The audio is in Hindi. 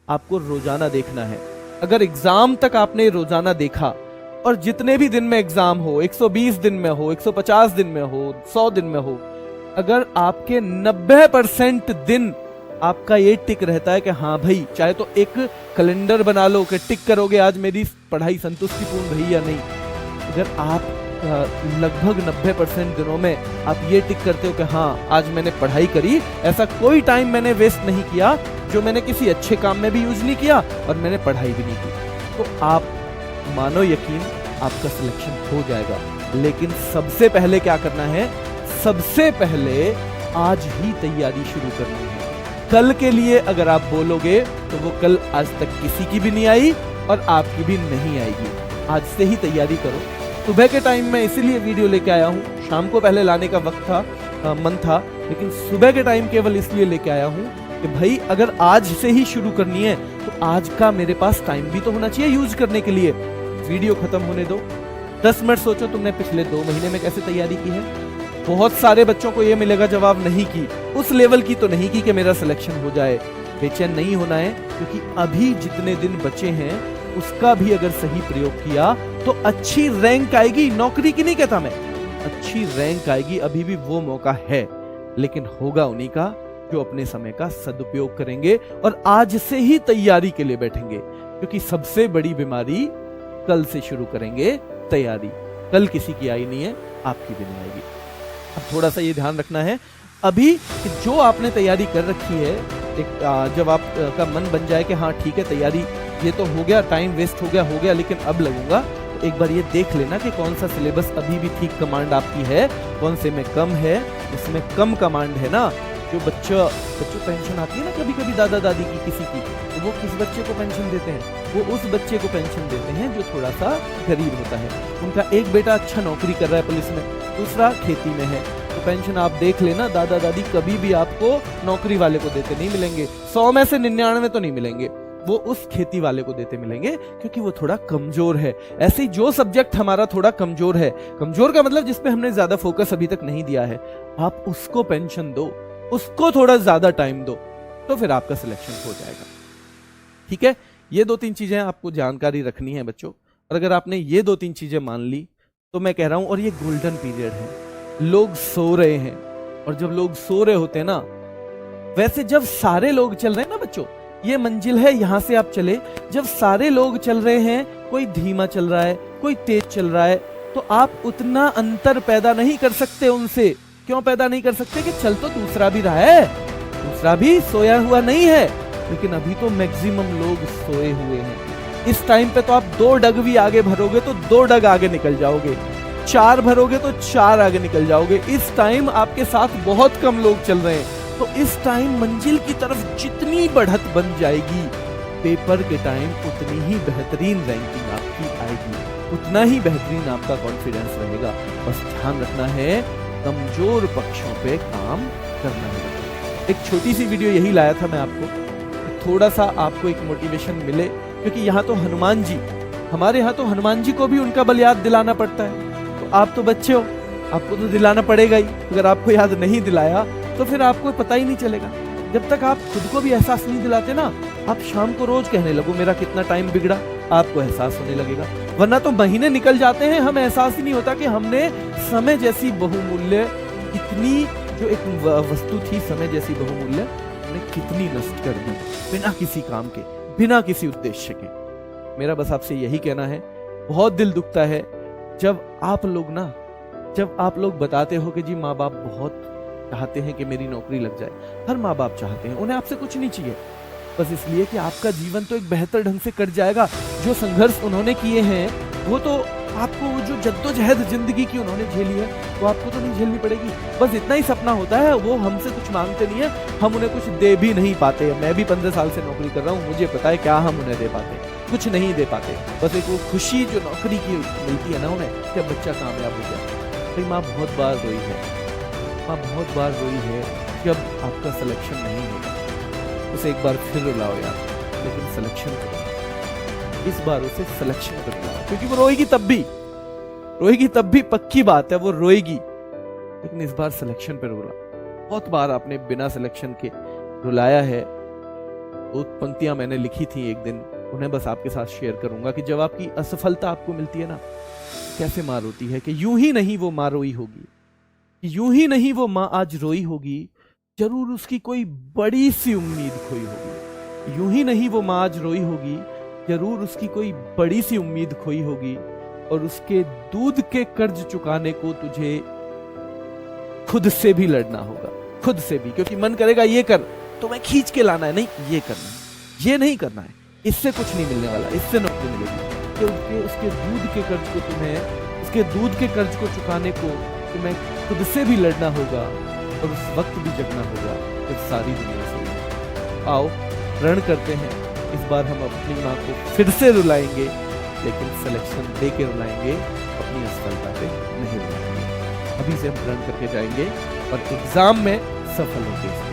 आपको रोजाना देखना है। अगर एग्जाम तक आपने रोजाना देखा और जितने भी दिन में एग्जाम हो, 120 दिन में हो, 150 दिन में हो, 100 दिन में हो, अगर आपके 90% दिन आपका ये टिक रहता है कि हाँ भाई, चाहे तो एक कैलेंडर बना लो कि टिक करोगे आज मेरी पढ़ाई संतुष्टिपूर्ण रही या नहीं। अगर आप लगभग 90% दिनों में आप ये टिक करते हो कि हाँ आज मैंने पढ़ाई करी, ऐसा कोई टाइम मैंने वेस्ट नहीं किया जो मैंने किसी अच्छे काम में भी यूज नहीं किया और मैंने पढ़ाई भी नहीं की, तो आप मानो यकीन आपका सिलेक्शन हो जाएगा। लेकिन सबसे पहले क्या करना है? सबसे पहले आज ही तैयारी शुरू करनी है। कल के लिए अगर आप बोलोगे तो वो कल आज तक किसी की भी नहीं आई और आपकी भी नहीं आएगी। आज से ही तैयारी करो। सुबह के टाइम में इसीलिए वीडियो लेके आया हूँ, शाम को पहले लाने का वक्त था, मन था, लेकिन सुबह के टाइम केवल इसलिए लेके आया हूँ कि भाई अगर आज से ही शुरू करनी है तो आज का मेरे पास टाइम भी तो होना चाहिए यूज करने के लिए। वीडियो खत्म होने दो, 10 मिनट सोचो तुमने पिछले 2 महीने में कैसे तैयारी की है। बहुत सारे बच्चों को यह मिलेगा जवाब नहीं की, उस लेवल की तो नहीं की कि मेरा सिलेक्शन हो जाए। बेचैन नहीं होना है, क्योंकि अभी जितने दिन बचे हैं उसका भी अगर सही प्रयोग किया तो अच्छी रैंक आएगी। नौकरी की नहीं कहता मैं, अच्छी रैंक आएगी। अभी भी वो मौका है, लेकिन होगा उन्हीं का जो अपने समय का सदुपयोग करेंगे और आज से ही तैयारी के लिए बैठेंगे। क्योंकि सबसे बड़ी बीमारी कल से शुरू करेंगे तैयारी। कल किसी की आई नहीं है, आपकी भी नहीं आएगी। अब थोड़ा सा ये ध्यान रखना है अभी कि जो आपने तैयारी कर रखी है, एक जब आपका मन बन जाए कि हाँ ठीक है तैयारी ये तो हो गया, टाइम वेस्ट हो गया, लेकिन अब लगूंगा, तो एक बार ये देख लेना कि कौन सा सिलेबस अभी भी ठीक कमांड आपकी है, कौन से में कम है। इसमें कम कमांड है ना, जो बच्चों पेंशन आती है ना कभी कभी दादा दादी की किसी की, तो वो किस बच्चे को पेंशन देते हैं? वो उस बच्चे को पेंशन देते हैं जो थोड़ा सा गरीब होता है। उनका एक बेटा अच्छा नौकरी कर रहा है पुलिस में, दूसरा खेती में है, तो पेंशन आप देख लेना दादा दादी कभी भी आपको नौकरी वाले को देते नहीं मिलेंगे। 100 में से 99 तो नहीं मिलेंगे, वो उस खेती वाले को देते मिलेंगे, क्योंकि वो थोड़ा कमजोर है। ऐसे ही जो सब्जेक्ट हमारा थोड़ा कमजोर है, कमजोर का मतलब जिसपे हमने ज्यादा फोकस अभी तक नहीं दिया है, आप उसको पेंशन दो, उसको थोड़ा ज्यादा टाइम दो, तो फिर आपका सिलेक्शन हो जाएगा। ठीक है, ये 2-3 चीजें आपको जानकारी रखनी है बच्चों। और अगर आपने ये 2-3 चीजें मान ली तो मैं कह रहा हूं, और ये गोल्डन पीरियड है, लोग सो रहे हैं, और जब लोग सो रहे होते हैं ना, वैसे जब सारे लोग चल रहे हैं ना बच्चों, ये मंजिल है, यहां से आप चले, जब सारे लोग चल रहे हैं, कोई धीमा चल रहा है, कोई तेज चल रहा है, तो आप उतना अंतर पैदा नहीं कर सकते उनसे। क्यों पैदा नहीं कर सकते? कि चल तो दूसरा भी रहा है, दूसरा भी सोया हुआ नहीं है, लेकिन अभी तो मैक्सिमम लोग सोए हुए हैं। इस टाइम पे तो आप 2 डग भी आगे भरोगे तो 2 डग आगे निकल जाओगे, 4 भरोगे तो 4 आगे निकल जाओगे। इस टाइम आपके साथ बहुत कम लोग चल रहे हैं, तो इस टाइम मंजिल की तरफ जितनी बढ़त बन जाएगी, पेपर के टाइम उतनी ही बेहतरीन रैंकिंग आपकी आएगी, उतना ही बेहतरीन आपका कॉन्फिडेंस रहेगा। बस ध्यान रखना है, कमजोर पक्षों पे काम करना है। एक छोटी सी वीडियो यही लाया था मैं आपको, थोड़ा सा आपको एक मोटिवेशन मिले, क्योंकि यहाँ तो हनुमान जी, हमारे यहाँ तो हनुमान जी को भी उनका बल याद दिलाना पड़ता है। तो आप तो बच्चे हो, आपको तो दिलाना पड़ेगा ही। अगर आपको याद नहीं दिलाया तो फिर आपको पता ही नहीं चलेगा। जब तक आप खुद को भी एहसास नहीं दिलाते ना, आप शाम को रोज कहने लगो मेरा कितना टाइम बिगड़ा, आपको एहसास होने लगेगा। वरना तो महीने निकल जाते हैं, हमें एहसास ही नहीं होता कि हमने समय जैसी बहुमूल्य, इतनी जो एक वस्तु थी समय जैसी बहुमूल्य, हमने कितनी नष्ट कर दी बिना किसी काम के, बिना किसी उद्देश्य के। मेरा बस आपसे यही कहना है, बहुत दिल दुखता है जब आप लोग बताते हो कि जी माँ बाप बहुत चाहते हैं कि मेरी नौकरी लग जाए। हर माँ बाप चाहते हैं, उन्हें आपसे कुछ नहीं चाहिए, बस इसलिए कि आपका जीवन तो एक बेहतर ढंग से कट जाएगा। जो संघर्ष उन्होंने किए हैं वो तो आपको, जो जद्दोजहद जिंदगी की उन्होंने झेली है वो आपको तो नहीं झेलनी पड़ेगी। बस इतना ही सपना होता है, वो हमसे कुछ मांगते नहीं है, हम उन्हें कुछ दे भी नहीं पाते। मैं भी 15 साल से नौकरी कर रहा हूँ, मुझे पता है क्या हम उन्हें दे पाते, कुछ नहीं दे पाते। बस एक वो खुशी जो नौकरी की मिलती है ना उन्हें, जब बच्चा कामयाब हो गया। तो माँ बहुत बार रोई है, माँ बहुत बार रोई है कि अब आपका सिलेक्शन नहीं होगा। उसे एक बार फिर रुलाओ यार, लेकिन सिलेक्शन करो, इस बार उसे सिलेक्शन कर दिलाओ, क्योंकि वो रोएगी तब भी पक्की बात है, वो रोएगी, लेकिन इस बार सिलेक्शन पे रुला। बहुत बार आपने बिना सिलेक्शन के रुलाया है, वो पंक्तियां मैंने लिखी थी एक दिन, उन्हें बस आपके साथ शेयर करूंगा कि जब आपकी असफलता आपको मिलती है ना, कैसे मार होती है कि यूं ही नहीं वो माँ रोई होगी, यूं ही नहीं वो माँ आज रोई होगी, जरूर उसकी कोई बड़ी सी उम्मीद खोई होगी। यूं ही नहीं वो माँ आज रोई होगी, जरूर उसकी कोई बड़ी सी उम्मीद खोई होगी, और उसके दूध के कर्ज चुकाने को तुझे खुद से भी लड़ना होगा, खुद से भी, क्योंकि मन करेगा ये कर तो मैं खींच के लाना है, नहीं ये करना है, ये नहीं करना है, इससे कुछ नहीं मिलने वाला, इससे नौकरी मिलेगी, क्योंकि उसके दूध के कर्ज को तुम्हें, उसके दूध के कर्ज को चुकाने को तुम्हें खुद से भी लड़ना होगा, और उस वक्त भी जगना होगा जब सारी दुनिया से। आओ रण करते हैं, इस बार हम अपनी माँ को फिर से रुलाएंगे, लेकिन सिलेक्शन दे के रुलाएंगे, अपनी असफलता पे नहीं रुलाएंगे। अभी से हम रण करके जाएंगे और एग्जाम में सफल होंगे।